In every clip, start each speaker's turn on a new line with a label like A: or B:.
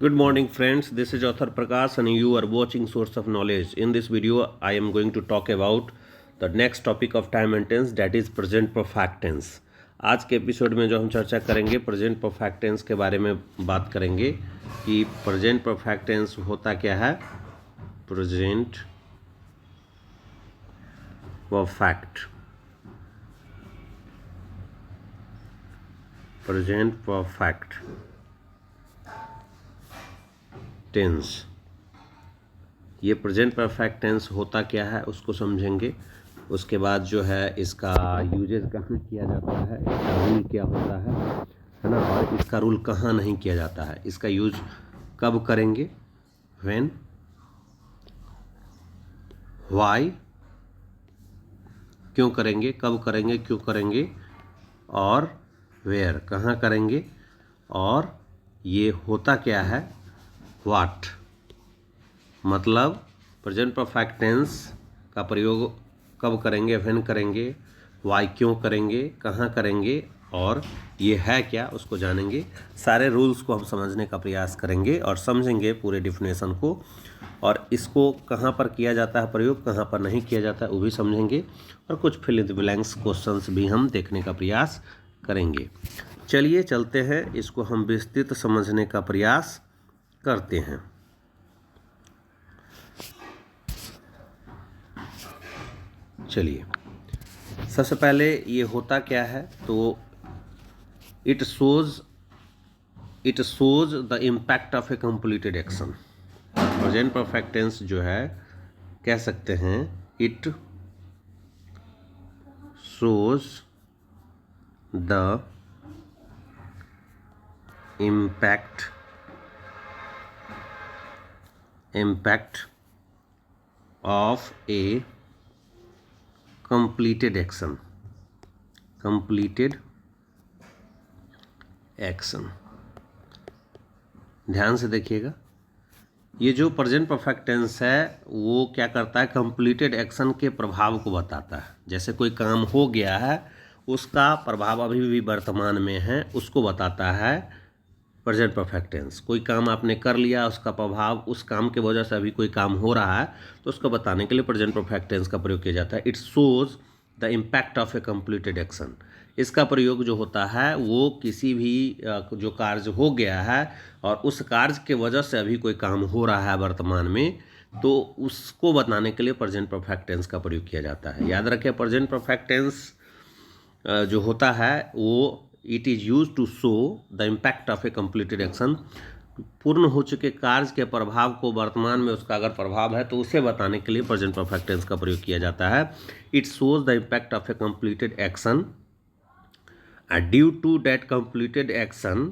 A: Good morning, friends. This is author Prakash, and you are watching Source of Knowledge. In this video, I am going to talk about the next topic of time and tense, that is present perfect tense. आज के episode में जो हम चर्चा करेंगे present perfect tense के बारे में बात करेंगे कि प्रेजेंट परफेक्ट टेंस होता क्या है। प्रेजेंट परफेक्ट टेंस, ये प्रेजेंट परफेक्ट टेंस होता क्या है उसको समझेंगे। उसके बाद जो है इसका यूजेस कहाँ किया जाता है, इसका रूल क्या होता है ना, और इसका रूल कहाँ नहीं किया जाता है, इसका यूज कब करेंगे, व्हेन, व्हाई, क्यों करेंगे, कब करेंगे, क्यों करेंगे, और वेयर, कहाँ करेंगे, और ये होता क्या है, व्हाट। मतलब प्रेजेंट परफेक्ट टेंस का प्रयोग कब करेंगे, व्हेन करेंगे, वाई क्यों करेंगे, कहाँ करेंगे, और ये है क्या उसको जानेंगे। सारे रूल्स को हम समझने का प्रयास करेंगे और समझेंगे पूरे डिफिनेशन को, और इसको कहाँ पर किया जाता है प्रयोग, कहाँ पर नहीं किया जाता है वो भी समझेंगे, और कुछ fill in the blanks questions भी हम देखने का प्रयास करेंगे। चलिए चलते हैं, इसको हम विस्तृत समझने का प्रयास करते हैं। चलिए, सबसे पहले ये होता क्या है, तो it shows the impact of a completed action. Present perfect tense जो है कह सकते हैं it shows the impact of a completed action। ध्यान से देखिएगा, ये जो प्रेजेंट परफेक्ट टेंस है वो क्या करता है, कंप्लीटेड एक्शन के प्रभाव को बताता है। जैसे कोई काम हो गया है उसका प्रभाव अभी भी वर्तमान में है, उसको बताता है प्रेजेंट परफेक्ट टेंस। कोई काम आपने कर लिया, उसका प्रभाव उस काम के वजह से अभी कोई काम हो रहा है, तो उसको बताने के लिए प्रेजेंट परफेक्ट टेंस का प्रयोग किया जाता है। It shows the impact of a completed action. इसका प्रयोग जो होता है वो किसी भी जो कार्य हो गया है और उस कार्य के वजह से अभी कोई काम हो रहा है वर्तमान में, तो उसको बताने के लिए प्रेजेंट परफेक्ट टेंस का प्रयोग किया जाता है। याद रखें, प्रेजेंट परफेक्ट टेंस जो होता है वो it is use to show the impact of a completed action. पूर्ण हो चुके कार्य के प्रभाव को वर्तमान में उसका अगर प्रभाव है तो उसे बताने के लिए प्रेजेंट परफेक्ट टेंस का प्रयोग किया जाता है। It shows the impact of a completed action due to that completed action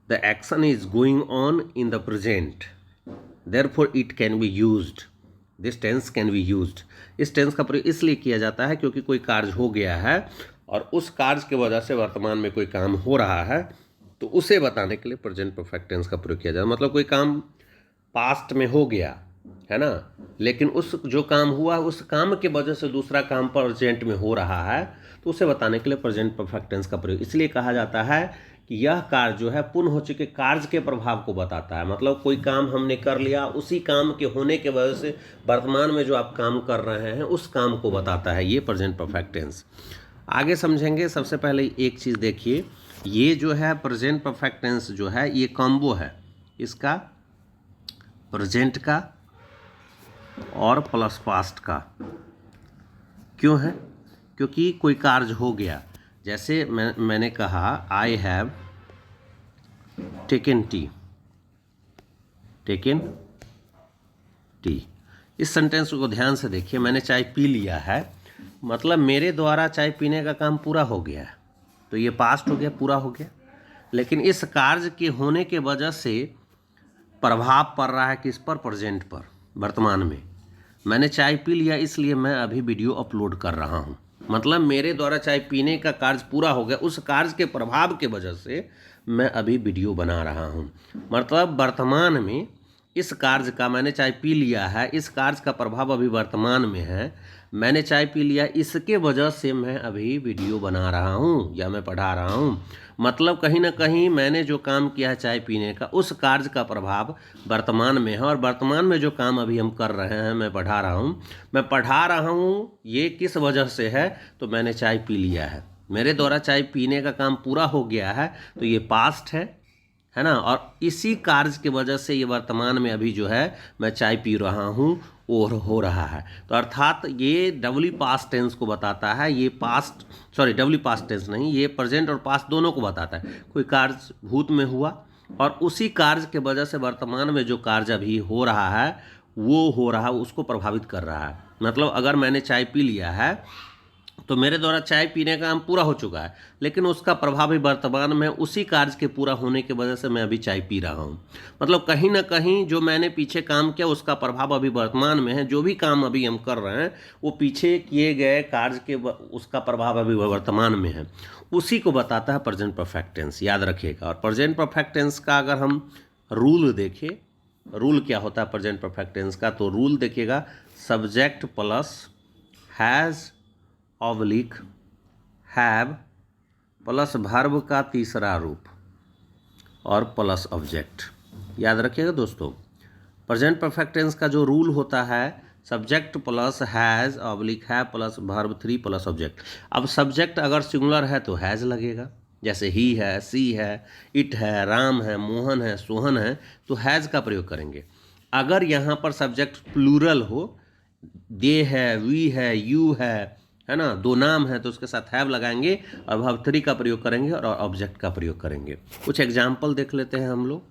A: the action is going on in the present, therefore it can be used, this tense can be used. इस टेंस का प्रयोग इसलिए किया जाता है क्योंकि कोई कार्य हो गया है और उस कार्य की वजह से वर्तमान में कोई काम हो रहा है, तो उसे बताने के लिए प्रेजेंट परफेक्ट टेंस का प्रयोग किया जाता है। मतलब कोई काम पास्ट में हो गया है ना, लेकिन उस जो काम हुआ उस काम के वजह से दूसरा काम प्रेजेंट में हो रहा है, तो उसे बताने के लिए प्रेजेंट परफेक्ट टेंस का प्रयोग इसलिए कहा जाता है कि यह कार्य जो है पूर्ण हो चुके कार्य के प्रभाव को बताता है। मतलब कोई काम हमने कर लिया, उसी काम के होने के वजह से वर्तमान में जो आप काम कर रहे हैं उस काम को बताता है ये प्रेजेंट परफेक्ट टेंस। आगे समझेंगे। सबसे पहले एक चीज़ देखिए, ये जो है प्रेजेंट परफेक्ट टेंस जो है ये कॉम्बो है इसका, प्रेजेंट का और प्लस पास्ट का। क्यों है? क्योंकि कोई कार्य हो गया, जैसे मैंने कहा आई हैव टेकन टी। इस सेंटेंस को ध्यान से देखिए, मैंने चाय पी लिया है, मतलब मेरे द्वारा चाय पीने का काम पूरा हो गया है, तो ये पास्ट हो गया, पूरा हो गया। लेकिन इस कार्य के होने के वजह से प्रभाव पड़ रहा है किस पर, प्रेजेंट पर, वर्तमान में। मैंने चाय पी लिया इसलिए मैं अभी वीडियो अपलोड कर रहा हूँ, मतलब मेरे द्वारा चाय पीने का कार्य पूरा हो गया, उस कार्य के प्रभाव के वजह से मैं अभी वीडियो बना रहा हूँ। मतलब वर्तमान में इस कार्य का, मैंने चाय पी लिया है, इस कार्य का प्रभाव अभी वर्तमान में है, मैंने चाय पी लिया इसके वजह से मैं अभी वीडियो बना रहा हूँ या मैं पढ़ा रहा हूँ। मतलब कहीं ना कहीं मैंने जो काम किया है चाय पीने का, उस कार्य का प्रभाव वर्तमान में है, और वर्तमान में जो काम अभी हम कर रहे हैं, मैं पढ़ा रहा हूँ, ये किस वजह से है, तो मैंने चाय पी लिया है, मेरे द्वारा चाय पीने का काम पूरा हो गया है, तो ये पास्ट है ना। और इसी कार्य की वजह से ये वर्तमान में अभी जो है मैं चाय पी रहा हूँ और हो रहा है। तो अर्थात ये डबली पास्ट टेंस को बताता है, ये डबली पास्ट टेंस नहीं, ये प्रेजेंट और पास्ट दोनों को बताता है। कोई कार्य भूत में हुआ और उसी कार्य के वजह से वर्तमान में जो कार्य अभी हो रहा है वो हो रहा है, उसको प्रभावित कर रहा है। मतलब अगर मैंने चाय पी लिया है तो मेरे द्वारा चाय पीने का काम पूरा हो चुका है, लेकिन उसका प्रभाव भी वर्तमान में उसी कार्य के पूरा होने की वजह से मैं अभी चाय पी रहा हूँ। मतलब कहीं ना कहीं जो मैंने पीछे काम किया उसका प्रभाव अभी वर्तमान में है, जो भी काम अभी हम कर रहे हैं वो पीछे किए गए कार्य के उसका प्रभाव अभी वर्तमान में है, उसी को बताता है प्रेजेंट परफेक्ट टेंस, याद रखिएगा। और प्रेजेंट परफेक्ट टेंस का अगर हम रूल देखें, रूल क्या होता है प्रेजेंट परफेक्ट टेंस का, तो रूल देखिएगा, subject plus has oblique have plus verb का तीसरा रूप और प्लस ऑब्जेक्ट। याद रखिएगा दोस्तों, प्रेजेंट परफेक्ट टेंस का जो रूल होता है subject plus has oblique have plus verb 3 plus object. अब सब्जेक्ट अगर सिंगुलर है तो हैज़ लगेगा, जैसे ही है, सी है, इट है, राम है, मोहन है, सोहन है, तो हैज़ का प्रयोग करेंगे। अगर यहाँ पर सब्जेक्ट प्लूरल हो, दे है, वी है, यू है ना, दो नाम है, तो उसके साथ हैव लगाएंगे और वर्ब 3 का प्रयोग करेंगे और ऑब्जेक्ट का प्रयोग करेंगे। कुछ एग्जाम्पल देख लेते हैं हम लोग,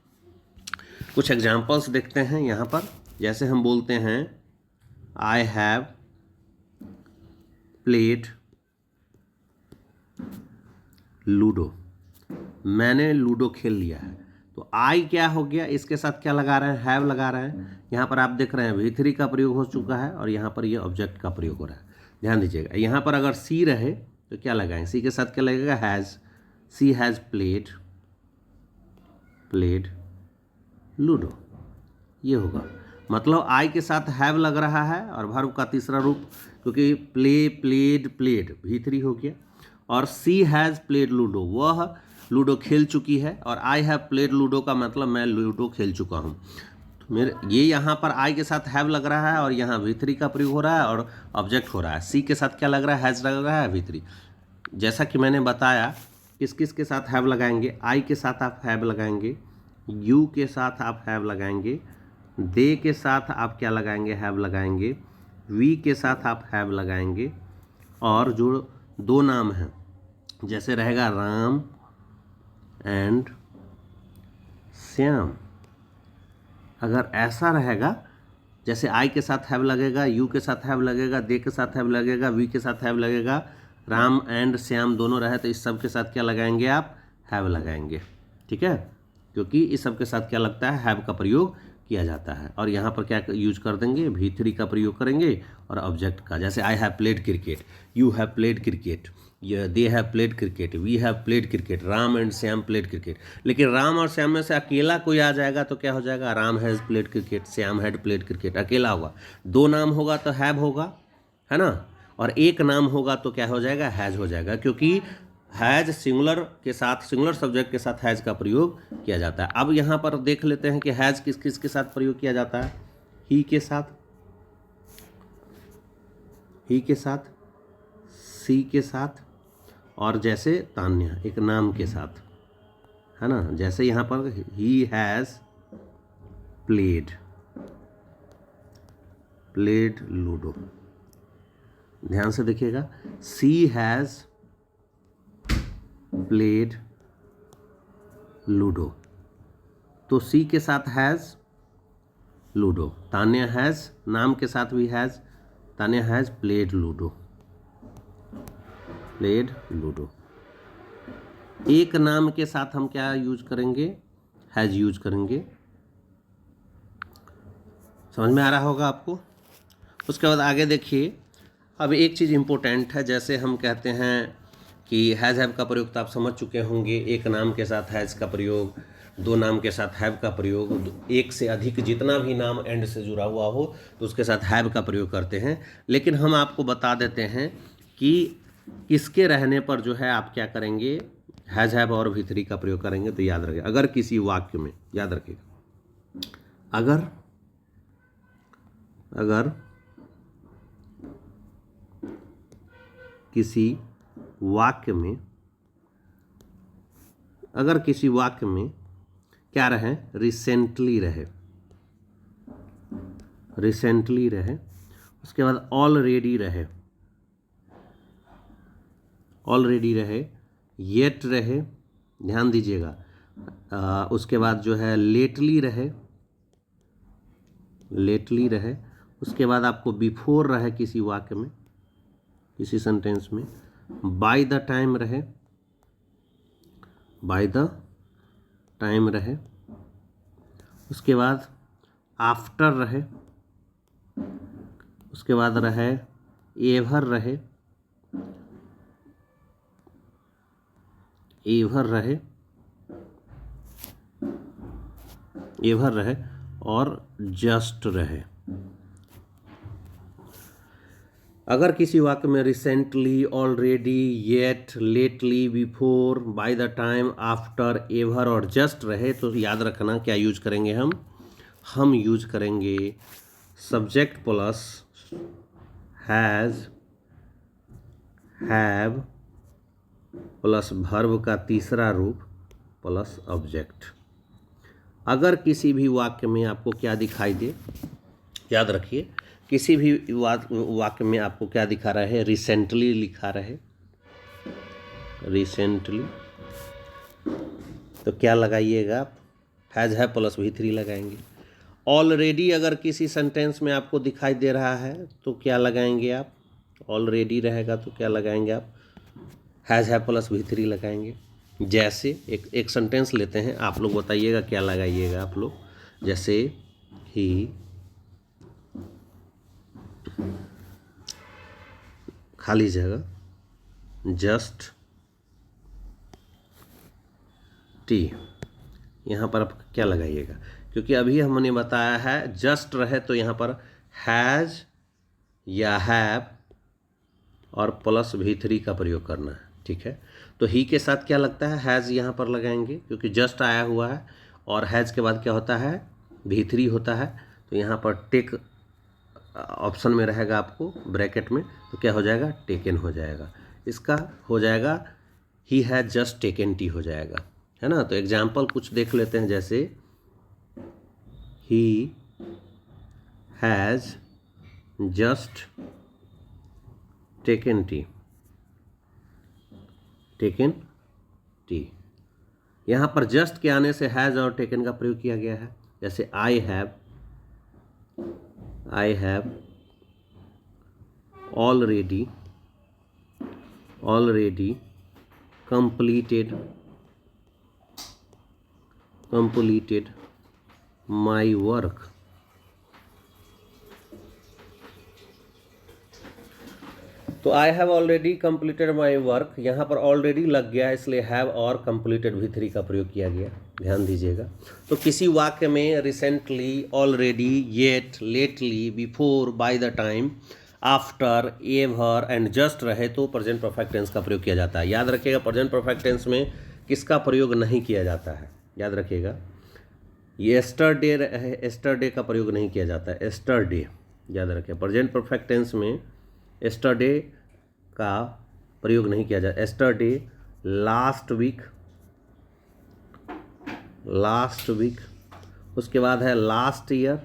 A: कुछ एग्जाम्पल्स देखते हैं यहाँ पर। जैसे हम बोलते हैं आई हैव प्लेड लूडो, मैंने लूडो खेल लिया है। तो आई क्या हो गया, इसके साथ क्या लगा रहे हैं, हैव लगा रहे हैं। यहाँ पर आप देख रहे हैं V3 का प्रयोग हो चुका है और यहाँ पर ये ऑब्जेक्ट का प्रयोग हो रहा है, ध्यान दीजिएगा। यहाँ पर अगर सी रहे तो क्या लगाएं, सी के साथ क्या लगेगा, has, she has played ludo, ये होगा। मतलब आई के साथ हैव लग रहा है और वर्ब का तीसरा रूप, क्योंकि प्लेड V3 हो गया। और सी हैज़ प्लेड लूडो, वह लूडो खेल चुकी है, और आई हैव प्लेड लूडो का मतलब मैं लूडो खेल चुका हूँ। मेरे ये यहाँ पर आई के साथ हैव लग रहा है और यहाँ V3 का प्रयोग हो रहा है और ऑब्जेक्ट हो रहा है। सी के साथ क्या लग रहा है, हैज़ लग रहा है, V3। जैसा कि मैंने बताया किस किस के साथ हैव लगाएंगे, आई के साथ आप हैव लगाएंगे, यू के साथ आप हैव लगाएंगे, दे के साथ आप क्या लगाएंगे, हैव लगाएंगे, वी के साथ आप हैव लगाएंगे, और जो दो नाम हैं जैसे रहेगा राम एंड श्याम, अगर ऐसा रहेगा, जैसे आई के साथ हैव लगेगा, यू के साथ हैव लगेगा, दे के साथ हैव लगेगा, वी के साथ हैव लगेगा, राम एंड श्याम दोनों रहे तो इस सब के साथ क्या लगाएंगे, आप हैव लगाएंगे, ठीक है, क्योंकि इस सब के साथ क्या लगता है, हैव का प्रयोग किया जाता है। और यहाँ पर क्या यूज कर देंगे, V3 का प्रयोग करेंगे और ऑब्जेक्ट का। जैसे I have played cricket, you have played cricket, they have played cricket, we have played cricket, Ram and Shyam played cricket. लेकिन राम और श्याम में से अकेला कोई आ जाएगा तो क्या हो जाएगा, Ram has played cricket, Shyam had played cricket, अकेला होगा। दो नाम होगा तो हैव होगा, है ना, और एक नाम होगा तो क्या हो जाएगा, हैज़ हो जाएगा, क्योंकि हैज़ सिंगुलर के साथ, सिंगुलर सब्जेक्ट के साथ हैज़ का प्रयोग किया जाता है। अब यहाँ पर देख लेते हैं कि हैज़ किस किस के साथ प्रयोग किया जाता है, ही के साथ, सी के साथ, और जैसे तान्या एक नाम के साथ, है ना, जैसे यहाँ पर ही हैज़ प्लेड लूडो, ध्यान से देखिएगा, सी हैज़ प्लेड लूडो, तो सी के साथ हैज़ लूडो, तान्या हैज़, नाम के साथ भी has, Tanya has played ludo, एक नाम के साथ हम क्या यूज करेंगे, हैज़ यूज करेंगे। समझ में आ रहा होगा आपको। उसके बाद आगे देखिए, अब एक चीज़ इम्पोर्टेंट है, जैसे हम कहते हैं कि हैज़ हैव का प्रयोग तो आप समझ चुके होंगे, एक नाम के साथ हैज़ का प्रयोग, दो नाम के साथ हैव का प्रयोग, एक से अधिक जितना भी नाम एंड से जुड़ा हुआ हो तो उसके साथ हैव का प्रयोग करते हैं। लेकिन हम आपको बता देते हैं कि किसके रहने पर जो है आप क्या करेंगे, हैज़ हैव और भी थ्री का प्रयोग करेंगे तो याद रखेगा। अगर किसी वाक्य में, याद रखिएगा, अगर किसी वाक्य में क्या रहे, रिसेंटली रहे, उसके बाद ऑलरेडी रहे, येट रहे, ध्यान दीजिएगा, उसके बाद जो है लेटली रहे, उसके बाद आपको बिफोर रहे किसी वाक्य में, किसी सेंटेंस में, बाय द टाइम रहे, उसके बाद आफ्टर रहे, उसके बाद रहे एवर रहे और जस्ट रहे। अगर किसी वाक्य में recently, already, yet, lately, before, by the time, after, ever और जस्ट रहे तो याद रखना क्या यूज करेंगे हम यूज करेंगे subject plus has, have plus verb का तीसरा रूप प्लस ऑब्जेक्ट। अगर किसी भी वाक्य में आपको क्या दिखाई दे, याद रखिए, किसी भी वाक्य में आपको क्या दिखा रहा है, रिसेंटली लिखा रहे, रिसेंटली, तो क्या लगाइएगा आप, हैज़ हैव प्लस V3 लगाएंगे। ऑलरेडी अगर किसी सेंटेंस में आपको दिखाई दे रहा है तो क्या लगाएंगे आप, ऑलरेडी रहेगा तो क्या लगाएंगे आप, हैज़ हैव प्लस V3 लगाएंगे। जैसे एक सेंटेंस लेते हैं, आप लोग बताइएगा क्या लगाइएगा आप लोग, जैसे ही खाली जगह जस्ट टी, यहाँ पर आप क्या लगाइएगा, क्योंकि अभी हमने बताया है जस्ट रहे तो यहाँ पर हैज़ या हैव और प्लस V3 का प्रयोग करना है, ठीक है। तो ही के साथ क्या लगता है, हैज़ यहाँ पर लगाएंगे क्योंकि जस्ट आया हुआ है, और हैज़ के बाद क्या होता है, V3 होता है, तो यहाँ पर टेक ऑप्शन में रहेगा आपको ब्रैकेट में, तो क्या हो जाएगा, टेकन हो जाएगा। इसका हो जाएगा he has just taken T हो जाएगा, है ना। तो एग्जाम्पल कुछ देख लेते हैं, जैसे he has just taken T, यहाँ पर जस्ट के आने से हैज़ और टेकन का प्रयोग किया गया है। जैसे I have already completed my work। तो I have already completed my work, यहाँ पर ऑलरेडी लग गया इसलिए हैव और कंप्लीटेड V3 का प्रयोग किया गया, ध्यान दीजिएगा। तो किसी वाक्य में recently, already, yet, lately, before, by the time, after, ever and just रहे तो प्रेजेंट परफेक्ट टेंस का प्रयोग किया जाता है। याद रखिएगा, प्रेजेंट परफेक्ट टेंस में किसका प्रयोग नहीं किया जाता है, याद रखिएगा, येस्टरडे रहे, एस्टरडे का प्रयोग नहीं किया जाता है, एस्टरडे, याद रखिए। प्रेजेंट परफेक्ट टेंस में एस्टरडे का प्रयोग नहीं किया जाता, एस्टरडे, लास्ट वीक, उसके बाद है लास्ट ईयर,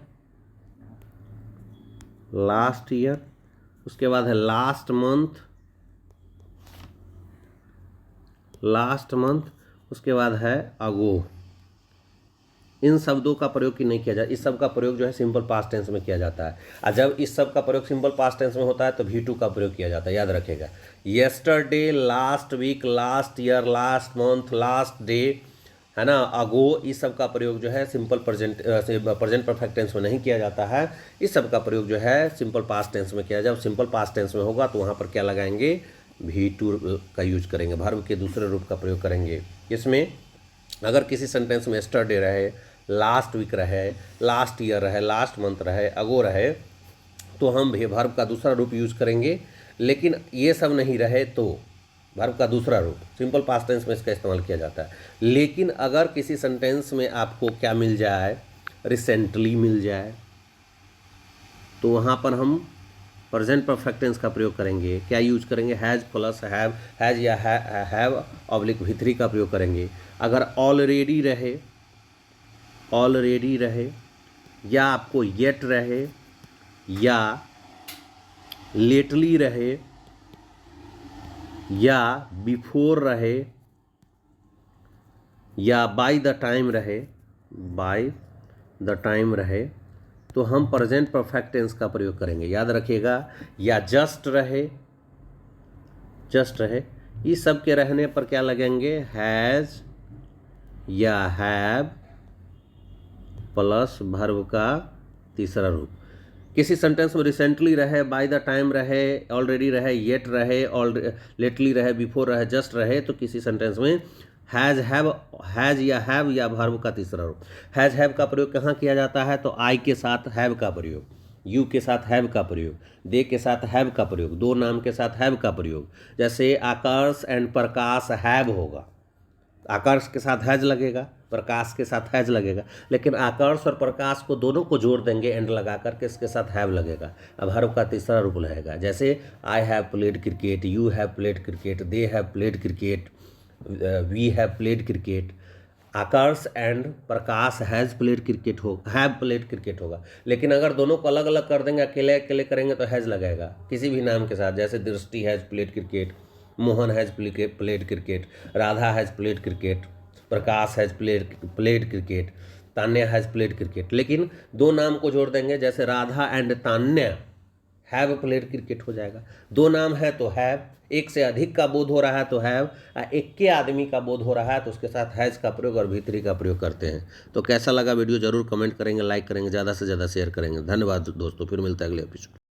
A: उसके बाद है लास्ट मंथ, उसके बाद है अगो। इन शब्दों का प्रयोग नहीं किया जाता, इस सब का प्रयोग जो है सिंपल पास्ट टेंस में किया जाता है। और जब इस सब का प्रयोग सिंपल पास्ट टेंस में होता है तो V2 का प्रयोग किया जाता है, याद रखेगा। Yesterday, last week, last year, last month, last day, है ना, अगो, इस सब का प्रयोग जो है सिंपल प्रेजेंट परफेक्ट टेंस में नहीं किया जाता है। इस सब का प्रयोग जो है सिंपल पास्ट टेंस में किया। जब सिंपल पास्ट टेंस में होगा तो वहाँ पर क्या लगाएंगे, V2 का यूज करेंगे, वर्ब के दूसरे रूप का प्रयोग करेंगे। इसमें अगर किसी सेंटेंस में येस्टरडे रहे, लास्ट वीक रहे, लास्ट ईयर रहे, लास्ट मंथ रहे, अगो रहे, तो हम वर्ब का दूसरा रूप यूज करेंगे। लेकिन ये सब नहीं रहे तो वर्ब का दूसरा रूप, सिंपल पास्ट टेंस में इसका इस्तेमाल किया जाता है। लेकिन अगर किसी सेंटेंस में आपको क्या मिल जाए, रिसेंटली मिल जाए, तो वहाँ पर हम प्रेजेंट परफेक्ट टेंस का प्रयोग करेंगे। क्या यूज करेंगे, हैज़ प्लस हैव, हैज़ या हैव ऑब्लिक V3 का प्रयोग करेंगे। अगर ऑलरेडी रहे या आपको येट रहे या लेटली रहे या बिफोर रहे या बाय द टाइम रहे, तो हम प्रेजेंट परफेक्ट टेंस का प्रयोग करेंगे। याद रखिएगा, या जस्ट रहे, इस सब के रहने पर क्या लगेंगे, हैज़ या हैव प्लस वर्ब का तीसरा रूप। किसी सेंटेंस में रिसेंटली रहे, बाय द टाइम रहे, ऑलरेडी रहे, येट रहे, लेटली रहे, बिफोर रहे, जस्ट रहे, तो किसी सेंटेंस में हैज़ या हैव या वर्ब का तीसरा रूप। हैज़ हैव का प्रयोग कहाँ किया जाता है, तो आई के साथ हैव का प्रयोग, यू के साथ हैव का प्रयोग, दे के साथ हैव का प्रयोग, दो नाम के साथ हैव का प्रयोग। जैसे आकाश एंड प्रकाश हैव होगा, आकाश के साथ हैज लगेगा, प्रकाश के साथ हैज लगेगा, लेकिन आकाश और प्रकाश को दोनों को जोड़ देंगे एंड लगा करके, इसके साथ हैव लगेगा। अब वर्ब का तीसरा रूप रहेगा। जैसे I have played cricket, you have played cricket, they have played cricket, we have played cricket. Akash and Prakash have played cricket होगा। लेकिन अगर दोनों को अलग अलग कर देंगे, अकेले अकेले करेंगे तो हैज लगेगा किसी भी नाम के साथ। जैसे दृष्टि has played cricket, Mohan has played cricket, Radha has played cricket, Prakash has played cricket, Tanya has played cricket. लेकिन दो नाम को जोड़ देंगे, जैसे Radha and Tanya have played cricket हो जाएगा। दो नाम है तो हैव, एक से अधिक का बोध हो रहा है तो हैव, एक के आदमी का बोध हो रहा है तो उसके साथ हैज का प्रयोग और V3 का प्रयोग करते हैं। तो कैसा लगा वीडियो जरूर कमेंट करेंगे, लाइक करेंगे, ज़्यादा से ज़्यादा शेयर करेंगे। धन्यवाद दोस्तों, फिर मिलते हैं अगले एपिसोड।